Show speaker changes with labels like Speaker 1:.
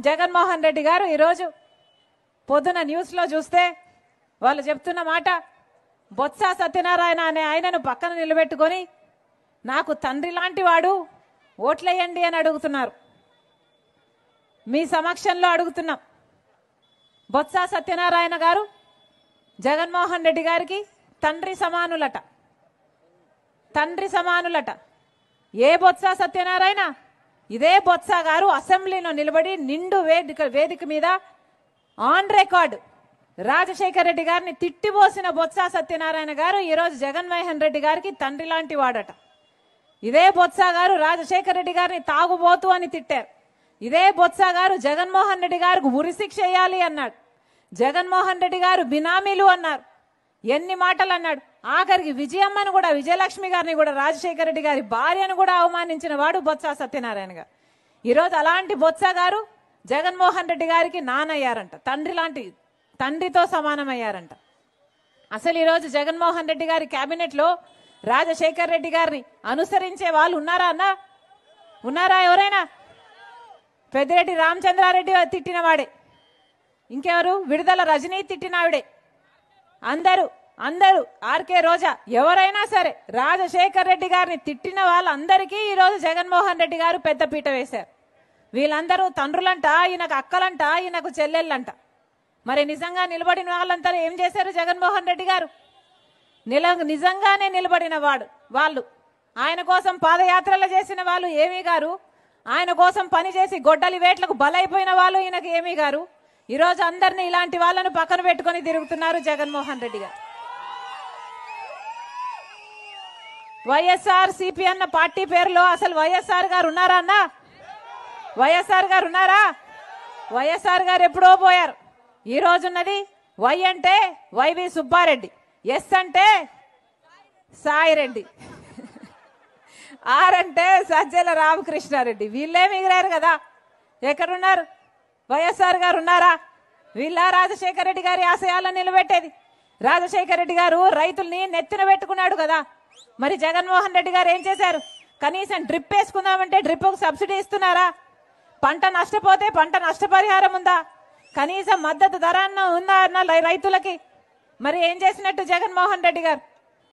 Speaker 1: జగన్మోహన్ రెడ్డి గారు ఈరోజు పొద్దున న్యూస్లో చూస్తే వాళ్ళు చెప్తున్న మాట, బొత్స సత్యనారాయణ అనే ఆయనను పక్కన నిలబెట్టుకొని నాకు తండ్రి లాంటి వాడు, ఓట్లేయండి అని అడుగుతున్నారు. మీ సమక్షంలో అడుగుతున్నాం. బొత్స సత్యనారాయణ గారు జగన్మోహన్ రెడ్డి గారికి తండ్రి సమానులట. తండ్రి సమానులట. ఏ బొత్స సత్యనారాయణ? ఇదే బొత్స గారు అసెంబ్లీలో నిలబడి నిండు వేదిక మీద ఆన్ రికార్డు రాజశేఖర రెడ్డి గారిని తిట్టిపోసిన బొత్స సత్యనారాయణ గారు ఈరోజు జగన్మోహన్ రెడ్డి గారికి తండ్రి లాంటి వాడట. ఇదే బొత్స గారు రాజశేఖర రెడ్డి గారిని తాగుబోతు అని తిట్టారు. ఇదే బొత్స గారు జగన్మోహన్ రెడ్డి గారికి ఉరిశిక్ష వేయాలి అన్నాడు. జగన్మోహన్ రెడ్డి గారు బినామీలు అన్నారు. ఎన్ని మాటలు అన్నాడు. ఆఖరికి విజయమ్మను కూడా, విజయలక్ష్మి గారిని కూడా, రాజశేఖర రెడ్డి గారి భార్యను కూడా అవమానించిన వాడు బొత్స సత్యనారాయణ గారు. ఈరోజు అలాంటి బొత్స గారు జగన్మోహన్ రెడ్డి గారికి నానయ్యారంట. తండ్రితో సమానమయ్యారంట. అసలు ఈరోజు జగన్మోహన్ రెడ్డి గారి కేబినెట్ లో రాజశేఖర రెడ్డి గారిని అనుసరించే వాళ్ళు ఉన్నారా అన్నా? ఉన్నారా ఎవరైనా? పెద్దిరెడ్డి రామచంద్రారెడ్డి తిట్టిన వాడే. ఇంకెవరు? విడుదల రజనీ తిట్టినావిడే. అందరూ ఆర్కే రోజా, ఎవరైనా సరే రాజశేఖర రెడ్డి గారిని తిట్టిన వాళ్ళందరికీ ఈరోజు జగన్మోహన్ రెడ్డి గారు పెద్ద పీట వేశారు. వీళ్ళందరూ తండ్రులంట, ఈయనకు అక్కలంట, ఈయనకు చెల్లెళ్ళంట. మరి నిజంగా నిలబడిన వాళ్ళంతా ఏం చేశారు? జగన్మోహన్ రెడ్డి గారు నిజంగానే నిలబడిన వాళ్ళు, ఆయన కోసం పాదయాత్రలు చేసిన వాళ్ళు ఏమీ గారు, ఆయన కోసం పనిచేసి గొడ్డలి వేట్లకు బలైపోయిన వాళ్ళు ఈయనకు ఏమీ గారు. ఈరోజు అందరినీ ఇలాంటి వాళ్ళను పక్కన పెట్టుకొని తిరుగుతున్నారు జగన్మోహన్ రెడ్డి గారు. వైఎస్ఆర్ సిపి అన్న పార్టీ పేరులో అసలు వైఎస్ఆర్ గారు ఉన్నారా అన్నా? వైఎస్ఆర్ గారు ఉన్నారా? వైఎస్ఆర్ గారు ఎప్పుడో పోయారు. ఈ రోజున్నది వై అంటే వైవి సుబ్బారెడ్డి, ఎస్ అంటే సాయిరెడ్డి, ఆర్ అంటే సజ్జల రామకృష్ణారెడ్డి. వీళ్ళే మిగిలారు కదా. ఎక్కడున్నారు? వైఎస్ఆర్ గారు ఉన్నారా? వీళ్ళ రాజశేఖర రెడ్డి గారి ఆశయాలను నిలబెట్టేది. రాజశేఖర రెడ్డి గారు రైతుల్ని నెత్తిన పెట్టుకున్నాడు కదా. మరి జగన్మోహన్ రెడ్డి గారు ఏం చేశారు? కనీసం డ్రిప్ వేసుకుందామంటే డ్రిప్కు సబ్సిడీ ఇస్తున్నారా? పంట నష్టపోతే పంట నష్టపరిహారం ఉందా? కనీసం మద్దతు ధర ఉందా అన్న రైతులకి? మరి ఏం చేసినట్టు జగన్మోహన్ రెడ్డి గారు?